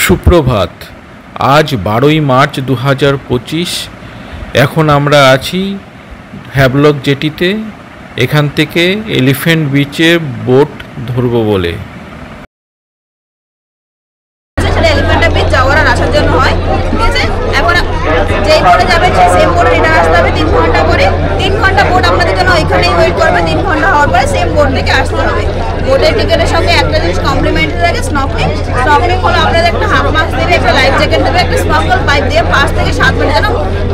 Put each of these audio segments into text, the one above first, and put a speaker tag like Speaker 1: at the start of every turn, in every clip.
Speaker 1: সুপ্রভাত। আজ 12ই মার্চ 2025। এখন আমরা আছি হ্যাভলক জেটিতে। এখান থেকে এলিফ্যান্ট বিচে বোট ধরবো বলে।
Speaker 2: এলিফ্যান্ট বিচ যাওয়ার আর আসার জন্য হয়, ঠিক আছে। এখন যেই বোটে যাবেন সেই সেম বোটে রিটার্ন আসতে হবে 3 ঘন্টা করে। 3 ঘন্টা বোট আপনাদের জন্য ওইখানেই ওয়েট করবে। 3 ঘন্টা হওয়ার পরে সেম বোট থেকে আসতে হবে। বোটের টিকিটের সঙ্গে একটা জিনিস কমপ্লিমেন্টারি থাকে, স্নর্কেলিং। স্নর্কেলিং হলো আপনাদের একটা হাফ মাস্ক দেবে, একটা লাইফ জ্যাকেট দেবে, একটা স্নর্কেল পাইপ দিয়ে 5 থেকে 7 মিনিট যেন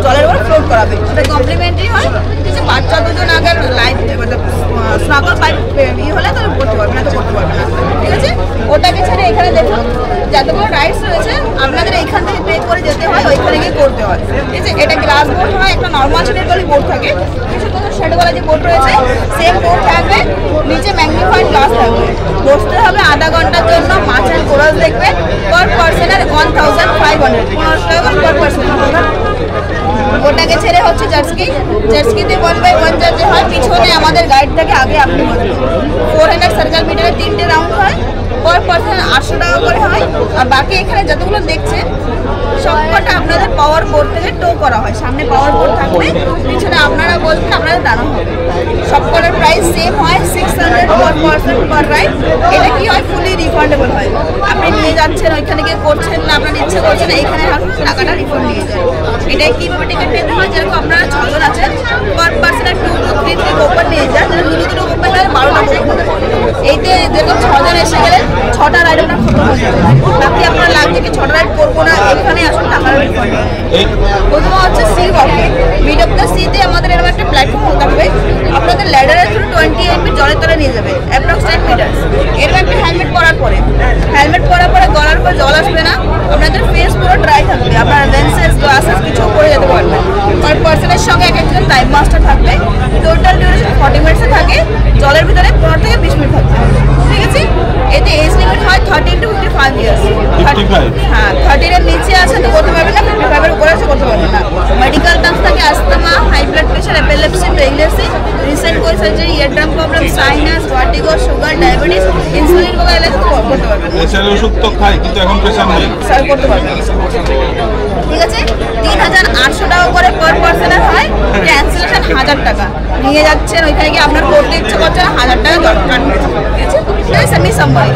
Speaker 2: জলের উপর ফ্লোট করাবে। ওটা কমপ্লিমেন্টারি হয়, ঠিক আছে। বাচ্চা দুজন আগে লাইফ স্নর্কেল পাইপ হলে তাহলে করতে পারবে না, তো করতে পারবে না, ঠিক আছে। ওটাকে ছেড়ে এখানে দেখুন যতগুলো রাইডস রয়েছে আপনাদের এইখান থেকে পে করে যেতে হয়, ওইখানে গিয়ে করতে হয়, ঠিক আছে। এটা গ্লাস বোট হয়, একটা নর্মাল শেডের গলি বোট থাকে, কিছু কিছু শেডওয়ালা যে বোট রয়েছে সেম বোট থাকবে, নিচে ম্যাগনিফাইড গ্লাস থাকবে। বসতে হবে আধা ঘন্টার জন্য, মাছ অ্যান্ড কোরাস দেখবে। পার পার্সনের 1500 1500 টাকা পার পার্সন। ওটাকে ছেড়ে হচ্ছে জার্সকি। জার্সকিতে 1/1 চার্জ হয়, পিছনে আমাদের গাইড থেকে আগে আপনি বসবেন। 400 সার্কেল মিটারে 3টে রাউন্ড হয়, পার পার্সন 800 টাকা করে হয়। আর বাকি এখানে যতগুলো দেখছেন সবকটা আপনাদের পাওয়ার বোর্ড থেকে টো করা হয়। সামনে পাওয়ার বোর্ড থাকবে, পিছনে আপনারা বলবেন, আপনাদের দাঁড়ানো হবে। সবকটার প্রাইস সেম হয়, 600 পার পার্সন পার রাইড। এটা কি হয়, ফুলি রিফান্ডেবল হয়। আপনি নিয়ে যাচ্ছেন, ওইখানে গিয়ে করছেন না, আপনার ইচ্ছে করছেন, এইখানে টাকাটা রিফান্ড নিয়ে যান। এটাই কীভাবে টিকিট নিতে হয়, যেরকম আপনারা 6 জন আছেন, পার পার্সনের 2 to 3 কুপন নিয়ে যান। দুটো কুপন হলে 12টা কুপন। এইতে যেরকম 6 জন এসে গেলেন, 6টা রাইড আপনার খতম হয়ে যাবে। বাকি আপনার লাগছে কি 6টা রাইড করবো না, এখানে আসুন, টাকা রিফান্ড। প্রথমে হচ্ছে sea walking. Mid of the সিতে আমাদের এরকম একটা প্ল্যাটফর্ম থাকবে, আপনাদের ল্যাডারের থ্রু 28 ফিট জলের তলে নিয়ে যাবে, অ্যাপ্রক্স 10 মিটার্স। এরকম একটা হেলমেট পরার পরে গলার পরে জল আসবে না, আপনাদের ফেস পুরো ড্রাই থাকবে। আপনার লেন্সেস গ্লাসেস কিছু পরে যেতে পারবে। পার পার্সনের সঙ্গে এক একজন টাইম মাস্টার থাকবে। টোটাল ডিউরেশন 40 মিনিটসে থাকে, জলের ভিতরে 15 থেকে 20 মিনিট থাকবে, ঠিক আছে। এতে এজ লিমিট হয় 13 to 55 ইয়ার্স। হ্যাঁ, 30 এর নিচে আছে তো করতে পারবে না, 55 এর উপরে আছে করতে পারবে না। মেডিকেল টার্মস থাকে asthma, high blood pressure, epilepsy, pregnancy, recent কোই surgery, eardrum problem, sinus, vertigo, sugar, diabetes, insulin বগা এলে তো করতে পারবে না।
Speaker 3: প্রেশারের ওষুধ তো খাই, কিন্তু এখন প্রেশার নেই,
Speaker 2: স্যার করতে পারবে না, ঠিক আছে। 3800 টাকা করে পার পার্সনের হয়। ক্যান্সেলেশন 1000 টাকা। নিয়ে যাচ্ছেন, ওইখানে গিয়ে আপনার করতে ইচ্ছে করছে না, 1000 টাকা দরকার, ঠিক আছে। সেমি সাম্বাই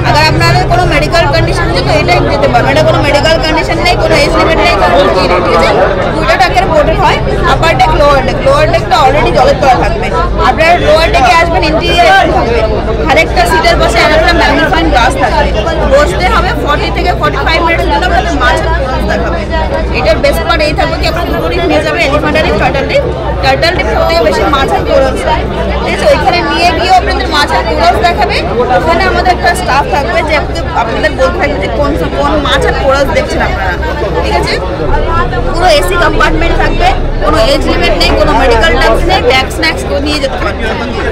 Speaker 2: আগে আপনাদের কোনো মেডিকেল কন্ডিশন আছে তো এটাই দিতে পারবেন। এটা কোনো মেডিকেল কন্ডিশন নেই, কোনো এজ লিমিট নেই, কোনো কি নেই, ঠিক আছে। 2টা টাকার বোর্ডের হয়, upper deck, lower deck. Lower ডেকটা অলরেডি জলের তলা থাকবে। আপনারা লোয়ার ডেকে আসবেন, ইন্টেরিয়ার থাকবে, আরেকটা সিটের বসে আরেকটা ম্যাগনিফাইং গ্লাস থাকবে। বসতে হবে 40 থেকে 45 মিনিটের জন্য আপনাদের মাছ দেখাবে। এটার বেস্ট পার্ট এই থাকবে কি আপনার দুটো রিপ নিয়ে যাবে, এলিফ্যান্ট রিপ, টার্টল রিপ। টার্টল রিপ সবথেকে বেশি মাছ আর কোরাস, ঠিক আছে। ওইখানে নিয়ে গিয়ে আপনাদের মাছ আর কোরাস দেখাবে। ওখানে আমাদের একটা স্টাফ থাকবে যে আপনাদের বলতে থাকবে যে কোন মাছ আর কোরাস দেখছেন আপনারা, ঠিক আছে। পুরো এসি কম্পার্টমেন্ট থাকবে, কোনো এজ লিমিট নেই, কোনো মেডিকেল টার্মস নেই, ব্যাগ স্ন্যাক্স নিয়ে যেতে পারবে,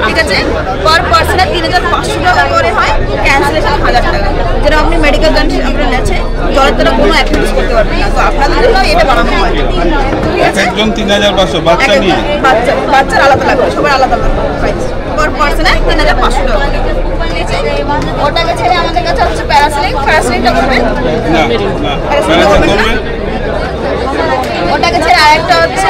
Speaker 2: ঠিক আছে। পার পার্সনে 3500 টাকা করে হয়, ক্যান্সেলেশন 1000 টাকা। যেটা আপনি মেডিকেল কন্ডিশন আপনার আছে, জলের তলা কোনো অ্যাক্টিভিটিস করতে পারবেন না, তো আপনাদের জন্য এটা বানানো হয়, ঠিক আছে।
Speaker 3: একজন 3500, বাচ্চা নিয়ে
Speaker 2: বাচ্চার আলাদা লাগবে, সবার আলাদা লাগবে প্রাইস। পার পার্সনে 3500 টাকা, ঠিক আছে। ওটাকে ছেড়ে আমাদের কাছে হচ্ছে প্যারাসেলিং। প্যারাসেলিংটা করবেন
Speaker 3: না,
Speaker 2: প্যারাসেলিং করবেন না। ওটাকে ছেড়ে আরেকটা হচ্ছে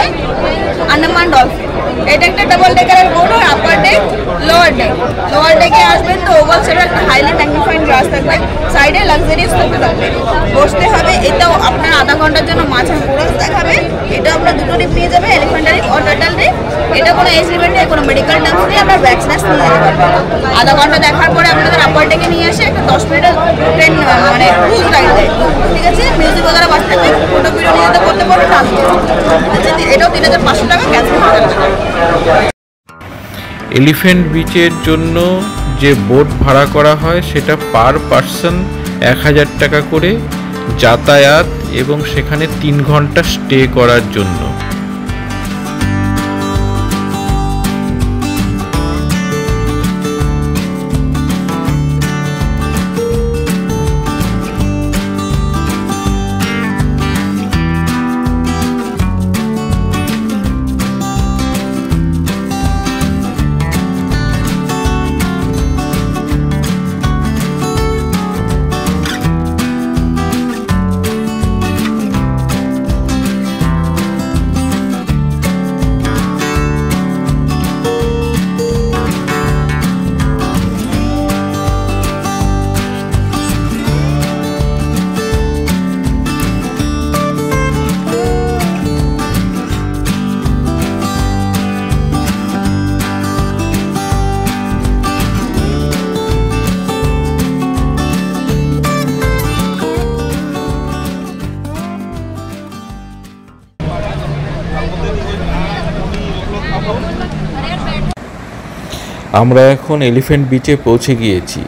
Speaker 2: আন্দামান ডলফিন। এটা একটা ডাবল ডেকারের বোট হয়, upper deck, lower deck. Lower ডেকে আসবেন তো ওভাল সাইডে একটা হাইলি ম্যাগনিফাইং গ্লাস থাকবে, সাইডে লাক্সারিয়াস থাকতে থাকবে। বসতে হবে, এটাও আপনার আধা ঘন্টার জন্য মাছ আর কোরাস দেখাবে। এটা আপনার দুটো রিপ নিয়ে যাবে, এলিফ্যান্ট রিপ ও টার্টল রিপ। এটা কোনো এজ লিমিট নেই, কোনো মেডিকেল টার্মস নেই, আপনার ভ্যাকসিনেশন নিয়ে যেতে পারবেন। আধা ঘন্টা দেখার পরে আপনাদের আপার ডেকে নিয়ে আসে একটা 10 মিনিটের ট্রেন মানে ক্রুজ রাইড দেয়, ঠিক আছে। মিউজিক বগারা বাস থাকবে, ফটো ভিডিও নিয়ে যেতে করতে পারবে, ঠিক আছে। এটাও 3500 টাকা, ক্যান্সেল 1000 টাকা।
Speaker 1: এলিফ্যান্ট বিচের জন্য যে বোট ভাড়া করা হয় সেটা পার পার্সন 1000 টাকা করে, যাতায়াত এবং সেখানে 3 ঘন্টা স্টে করার জন্য। আমরা এখন এলিফ্যান্ট বিচে পৌঁছে গিয়েছি।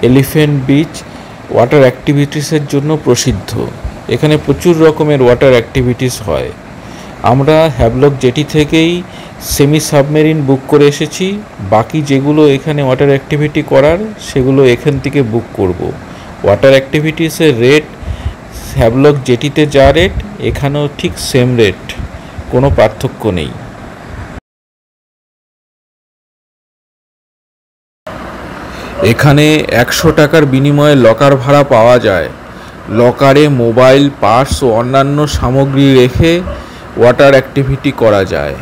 Speaker 1: এলিফ্যান্ট বিচ ওয়াটার অ্যাক্টিভিটিসের জন্য প্রসিদ্ধ। এখানে প্রচুর রকমের ওয়াটার অ্যাক্টিভিটিস হয়। আমরা হ্যাভলক জেটি থেকেই সেমি সাবমেরিন বুক করে এসেছি। বাকি যেগুলো এখানে ওয়াটার অ্যাক্টিভিটি করার সেগুলো এখান থেকে বুক করব। ওয়াটার অ্যাক্টিভিটিসের রেট হ্যাভলক জেটিতে যা রেট এখানেও ঠিক সেম রেট, কোনো পার্থক্য নেই। এখানে 100 টাকার বিনিময়ে লকার ভাড়া পাওয়া যায়। লকারে মোবাইল, পার্স ও অন্যান্য সামগ্রী রেখে ওয়াটার অ্যাক্টিভিটি করা যায়।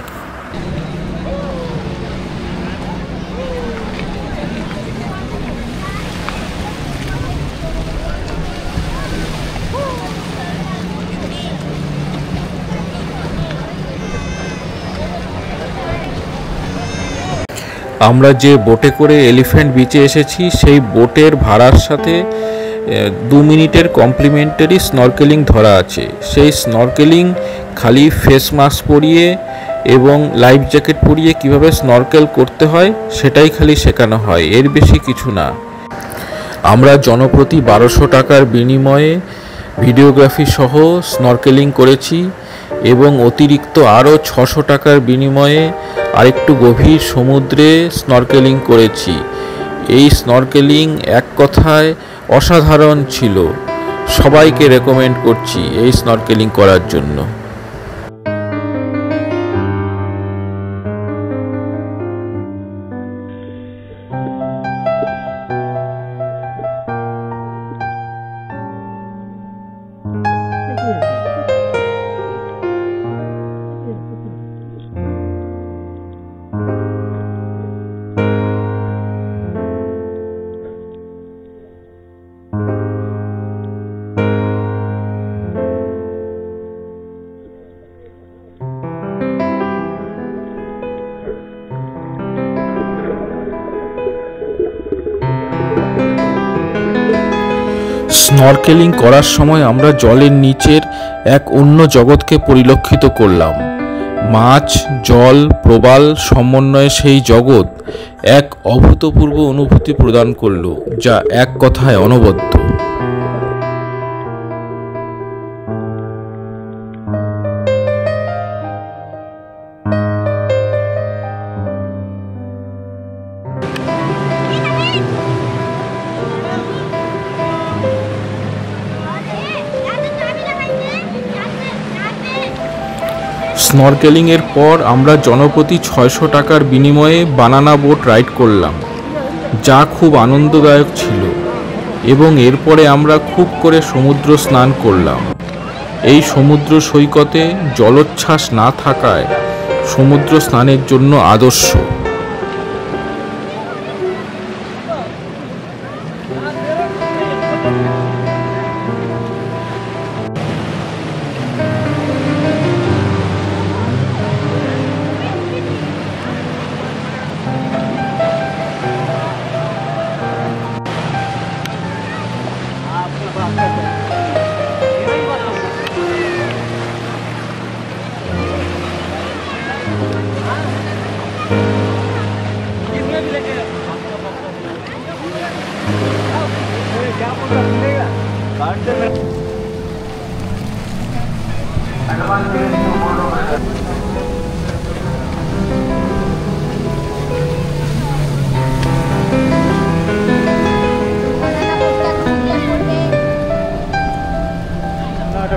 Speaker 1: আমরা যে বোটে করে এলিফ্যান্ট বিচে এসেছি সেই বোটের ভাড়ার সাথে 2 মিনিটের কমপ্লিমেন্টারি স্নরকেলিং ধরা আছে। সেই স্নরকেলিং খালি ফেস মাস্ক পরিয়ে এবং লাইফ জ্যাকেট পরিয়ে কিভাবে স্নরকেল করতে হয় সেটাই খালি শেখানো হয়, এর বেশি কিছু না। আমরা জনপ্রতি 1200 টাকার বিনিময়ে ভিডিওগ্রাফি সহ স্নরকেলিং করেছি এবং অতিরিক্ত আরও 600 টাকার বিনিময়ে আরেকটু গভীর সমুদ্রে স্নরকেলিং করেছি। এই স্নরকেলিং এক কথায় অসাধারণ ছিল। সবাইকে রেকমেন্ড করছি এই স্নরকেলিং করার জন্য। স্নরকেলিং করার সময় আমরা জলের নিচের এক অন্য জগৎকে পরিলক্ষিত করলাম। মাছ, জল, প্রবাল সমন্বয়ে সেই জগৎ এক অভূতপূর্ব অনুভূতি প্রদান করলো, যা এক কথায় অনবদ্য। স্নরকেলিংয়ের পর আমরা জনপ্রতি 600 টাকার বিনিময়ে বানানা বোট রাইড করলাম, যা খুব আনন্দদায়ক ছিল। এবং এরপরে আমরা খুব করে সমুদ্র স্নান করলাম। এই সমুদ্র সৈকতে জলোচ্ছ্বাস না থাকায় সমুদ্র স্নানের জন্য আদর্শ।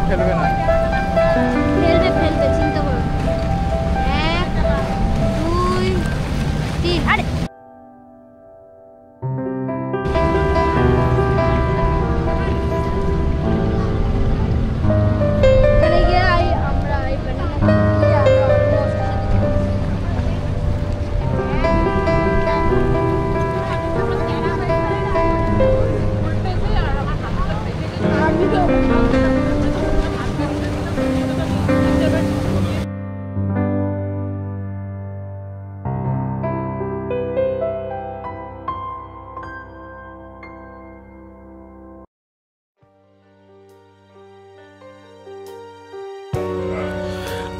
Speaker 4: ফেলবে না, ফেলবে চিন্তা করো। 1 2 3 আরে এখানে গিয়ে আমরা এই বানানা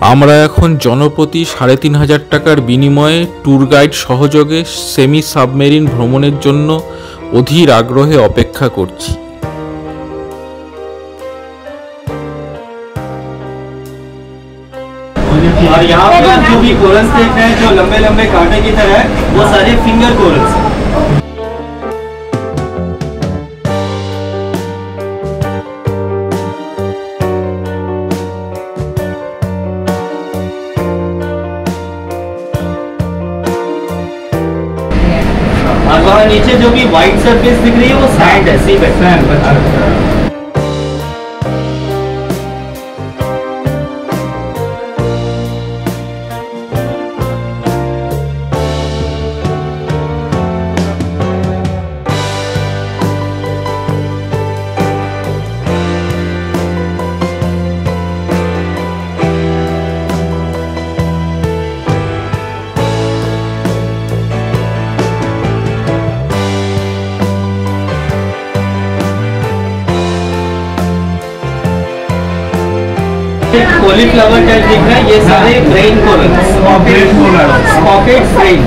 Speaker 1: আমরা এখন জনপ্রতি ৩,৫০০ টাকার বিনিময়ে ট্যুর গাইড সহযোগে সেমি সাবমেরিন ভ্রমণের জন্য অধীর আগ্রহে অপেক্ষা করছি।
Speaker 5: और यहाँ पे आप जो भी कोरल्स देख रहे हैं जो लंबे लंबे कांटे की तरह है, वो सारे फिंगर कोरल्स हैं। और वहाँ नीचे जो भी व्हाइट सरफेस दिख रही है वो सैंड है, सी बेड। कॉलीफ्लावर टाइप दिख रहा है, ये सारे ब्रेन कोरल्स, पॉकेट ब्रेन।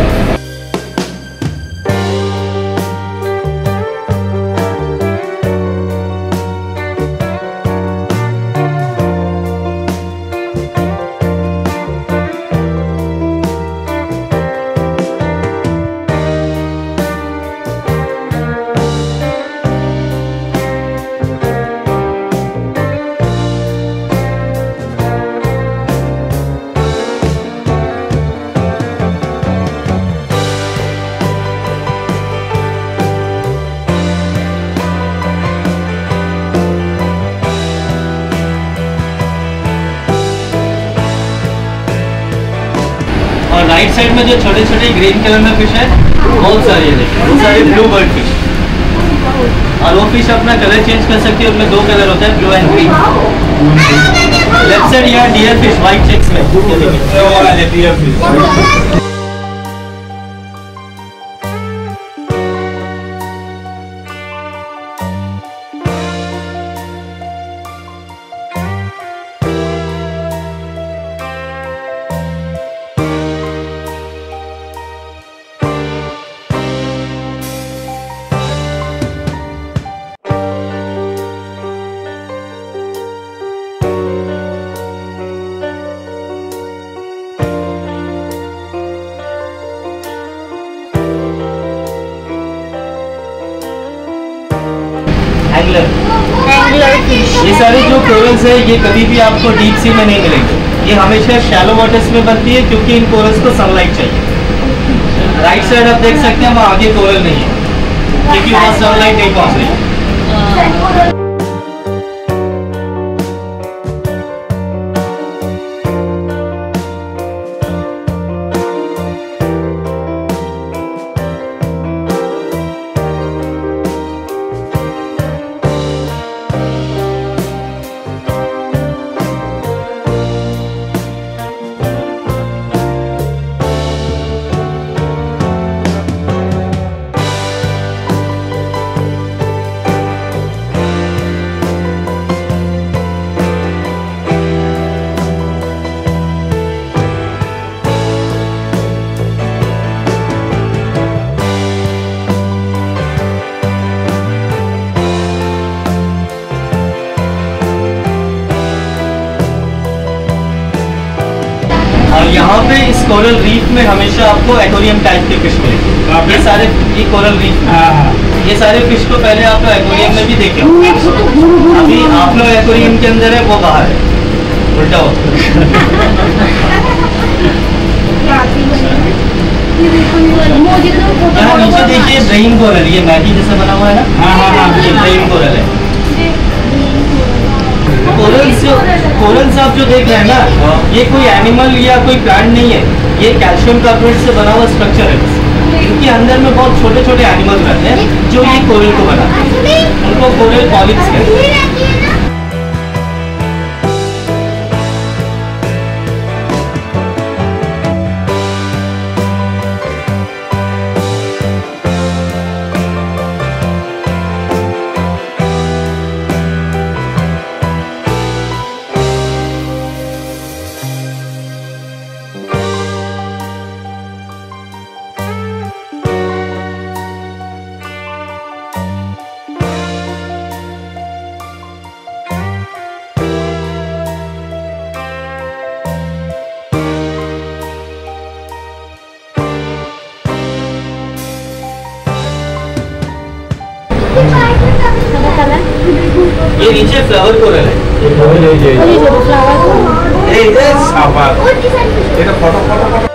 Speaker 5: और राइट साइड में जो छोटे छोटे ग्रीन कलर में फिश है, बहुत सारे ये देखिए, वो सारे ब्लू बर्ड फिश। और वो फिश अपना कलर चेंज कर सकती है, उनमें 2 कलर होता है, blue and green. Left side यहाँ डियर फिश व्हाइट चेक्स में, ये देखिए वो वाले डियर फिश। ये सारे जो कोरल्स है ये कभी भी आपको डीप सी में नहीं मिलेंगे, ये हमेशा शैलो वाटर्स में बनती है क्योंकि इन कोरल्स को सनलाइट चाहिए। राइट साइड आप देख सकते हैं वहाँ आगे कोरल नहीं है क्योंकि वहाँ सनलाइट नहीं पहुँच रही। यहाँ पे इस कोरल रीफ में हमेशा आपको एक्वेरियम टाइप के फिश मिलेंगे। ये सारे ये कोरल रीफ, ये सारे फिश को पहले आप लोग एक्वेरियम में भी देखे होंगे। अभी आप लोग एक्वेरियम के अंदर है, वो बाहर है, उल्टा हो। यहाँ नीचे देखिए ब्रेन कोरल, ये मैगी जैसे बना हुआ है ना, ये ब्रेन कोरल है। कोरल्स आप जो देख रहे हैं ना, ये कोई एनिमल या कोई प्लांट नहीं है, ये कैल्शियम कार्बोनेट से बना हुआ स्ट्रक्चर है। क्योंकि अंदर में बहुत छोटे छोटे एनिमल्स रहते हैं जो ये कोरल को बनाते हैं, उनको कोरल पॉलिप्स कहते हैं। ये नीचे फ्लावर कोरल है।
Speaker 3: এই যে সাবাস এটা photo photo photo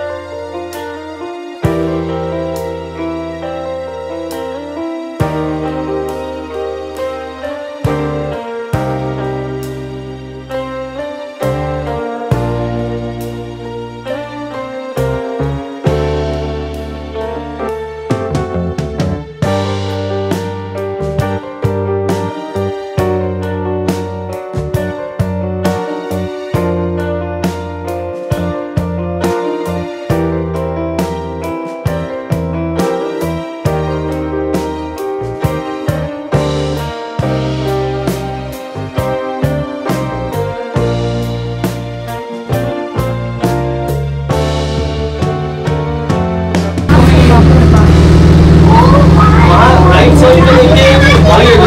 Speaker 5: right side में देखिए व्हाइट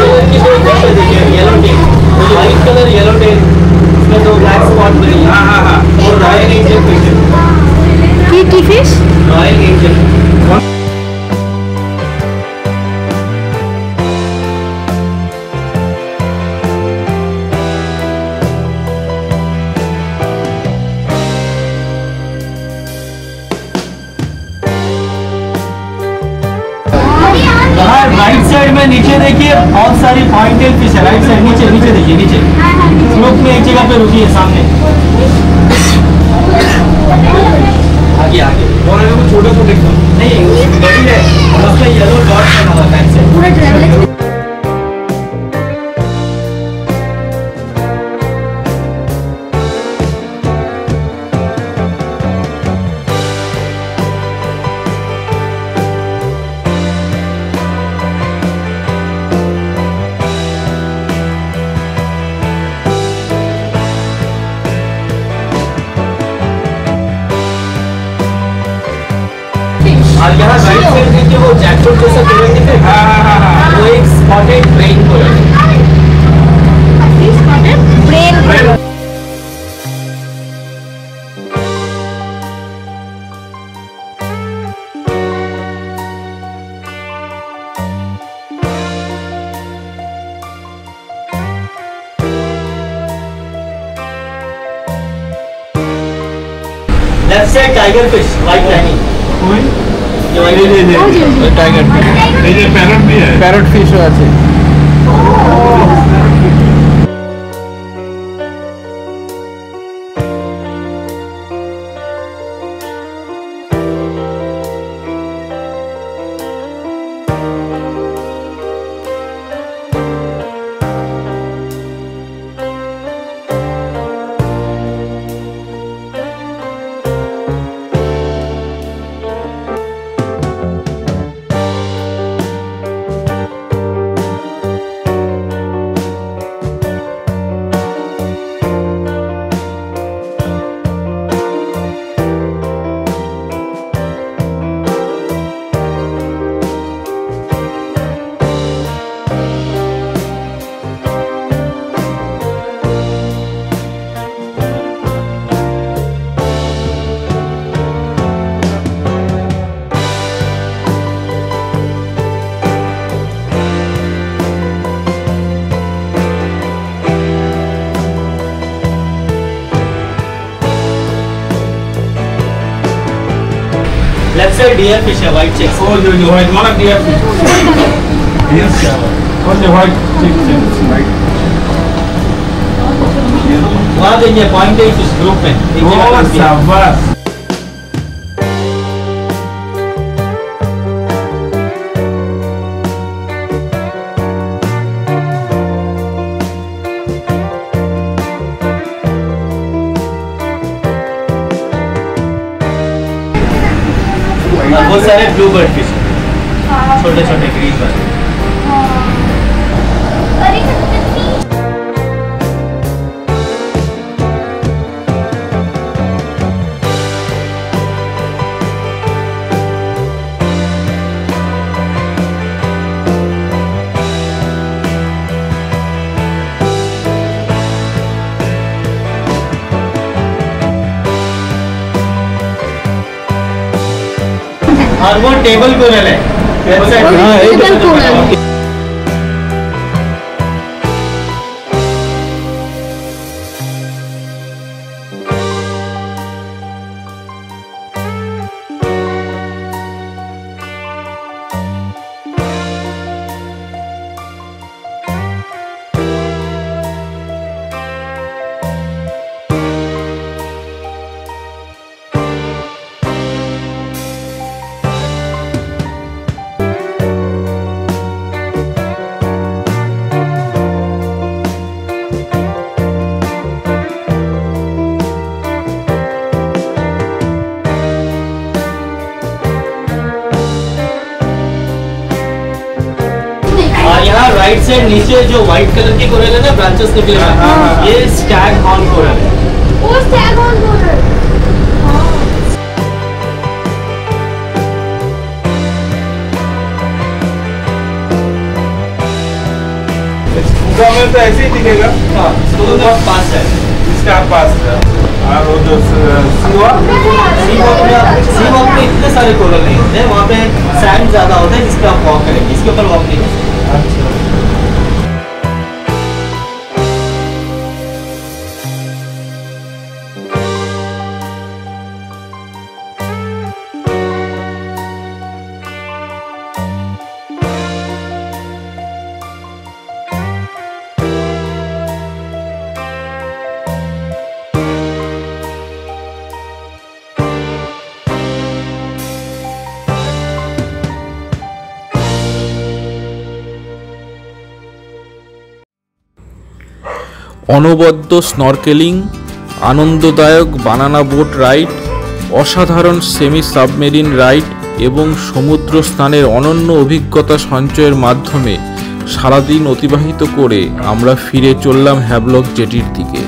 Speaker 5: देखिए yellow tell, white colour yellow tell, इसमें 2 ब्लैक स्पॉट बनी है।
Speaker 3: हाँ
Speaker 5: और रॉयल एंजल फिश है।
Speaker 2: কি fish?
Speaker 5: Royal angel right side में नीचे देखिए बहुत सारी पॉइंटेड फिश है। राइट साइड नीचे नीचे देखिए नीचे स्लोप में एक जगह पे रुकी है सामने। आगे आगे
Speaker 3: और ये छोटे छोटे
Speaker 5: नहीं बड़ी है और उसमें येलो डॉट बना हुआ है बैक साइड।
Speaker 2: পুরো ট্রাভেল
Speaker 5: और यहाँ राइट साइड देखिए वो जैकफ्रूट जैसा कोरल दिख रहा है, वो एक स्पॉटेड ब्रेन कोरल है।
Speaker 2: Brain
Speaker 5: left side tiger fish white lining, ये व्हाइट
Speaker 1: টাইগার
Speaker 3: এই যে প্যারট भी है
Speaker 1: প্যারট ফিশও আছে।
Speaker 5: लेफ्ट साइड डियर फिश है white checks.
Speaker 3: Oh, the white one of the yes, what the white chicken, right?
Speaker 5: वहाँ देखिए पॉइंटेड फिश ग्रुप में एक जगह
Speaker 3: Oh,
Speaker 5: पे रुकी है।
Speaker 3: शाबाश
Speaker 5: और बहुत सारे ब्लू बर्ड फिश छोटे छोटे ग्रीन वाले। और वो टेबल कोरल है।
Speaker 2: Table coral.
Speaker 5: और यहाँ राइट साइड नीचे जो व्हाइट कलर की कोरल है ना ब्रांचेस निकले हैं, ये स्टैग हॉर्न कोरल है।
Speaker 4: वो स्टैग ऑन बोल रहा है।
Speaker 3: स्कूबा में तो ऐसे ही दिखेगा।
Speaker 5: हाँ, तो पास है।
Speaker 3: इसका पास है। और वो जो सीवा
Speaker 5: सी वॉक में इतने सारे कोरल नहीं होते हैं, वहाँ पे सैंड ज़्यादा होता है जिस पे आप वॉक करेंगे, इसके ऊपर वॉक नहीं कर सकते।
Speaker 1: অনবদ্য স্নরকেলিং, আনন্দদায়ক বানানা বোট রাইড, অসাধারণ সেমি সাবমেরিন রাইড এবং সমুদ্র স্নানের অনন্য অভিজ্ঞতা সঞ্চয়ের মাধ্যমে সারাদিন অতিবাহিত করে আমরা ফিরে চললাম হ্যাভলক জেটির দিকে।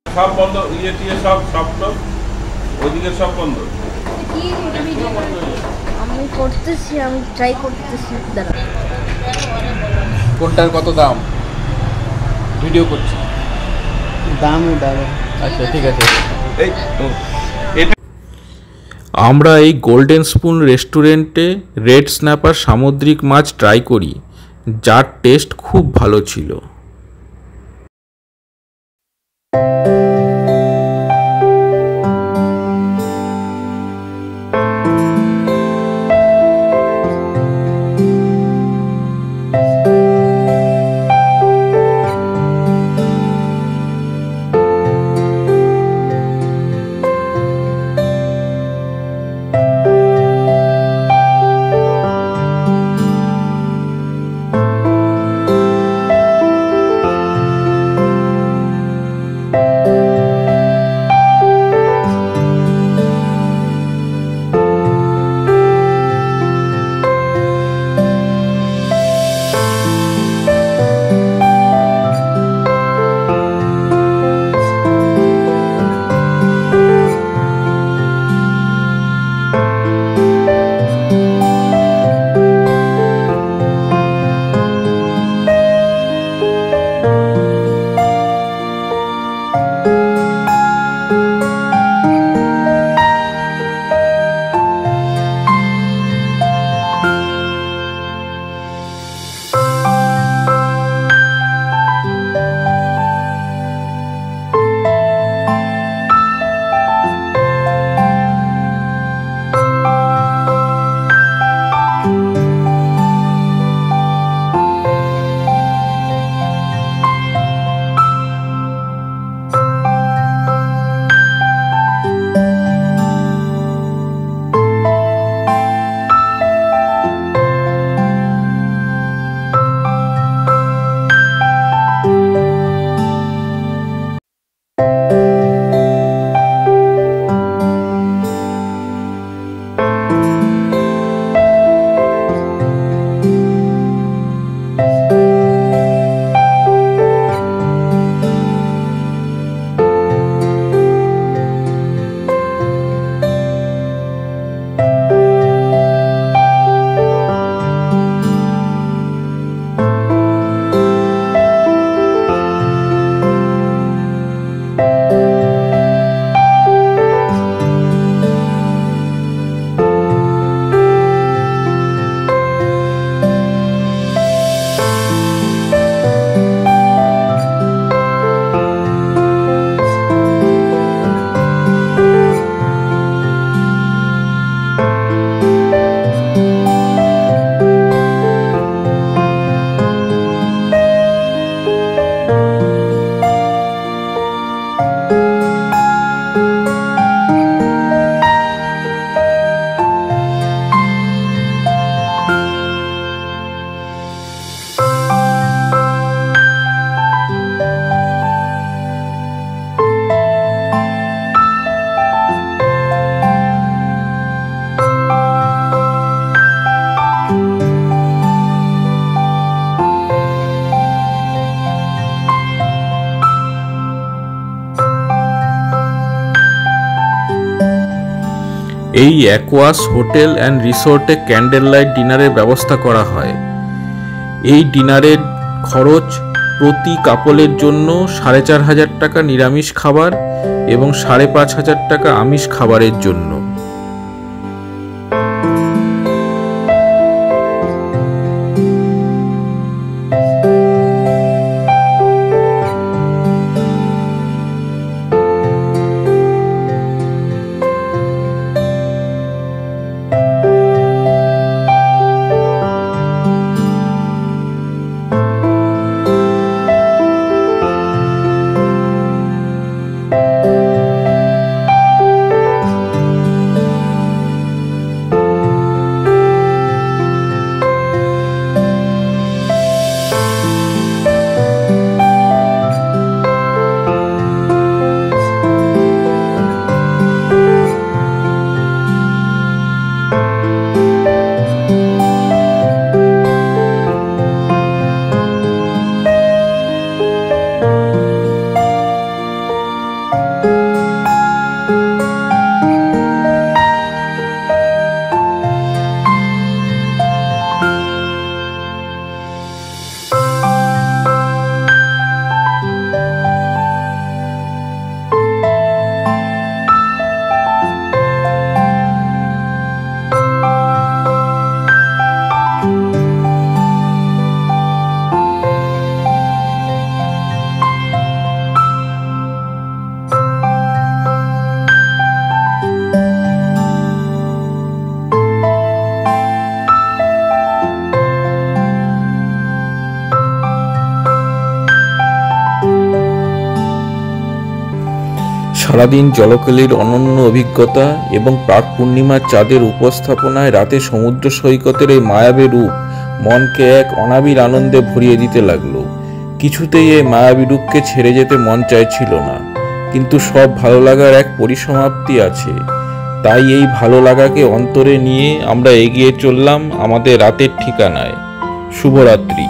Speaker 3: সব বন্ধ, ইয়ে টিয়ে সব তো ওইদিকে সব বন্ধ।
Speaker 4: আমি করতেছি, আমি ট্রাই করতেছি। দাঁড়া,
Speaker 1: কোনটার কত দাম? ভিডিও করছি।
Speaker 6: দাম দাঁড়া।
Speaker 1: আচ্ছা ঠিক আছে।
Speaker 3: এই
Speaker 1: আমরা এই গোল্ডেন স্পুন রেস্টুরেন্টে রেড স্ন্যাপার সামুদ্রিক মাছ ট্রাই করি, যার টেস্ট খুব ভালো ছিল। এই অ্যাকোয়াস হোটেল অ্যান্ড রিসোর্টে ক্যান্ডেল লাইট ডিনারের ব্যবস্থা করা হয়। এই ডিনারের খরচ প্রতি কাপলের জন্য 4,500 টাকা নিরামিষ খাবার এবং 5,500 টাকা আমিষ খাবারের জন্য। সারাদিন জলকেলির অনন্য অভিজ্ঞতা এবং প্রাক পূর্ণিমার চাঁদের উপস্থাপনায় রাতে সমুদ্র সৈকতের এই মায়াবী রূপ মনকে এক অনাবিল আনন্দে ভরিয়ে দিতে লাগলো। কিছুতেই এই মায়াবী রূপকে ছেড়ে যেতে মন চাইছিল না, কিন্তু সব ভালো লাগার এক পরিসমাপ্তি আছে। তাই এই ভালো লাগাকে অন্তরে নিয়ে আমরা এগিয়ে চললাম আমাদের রাতের ঠিকানায়। শুভরাত্রি।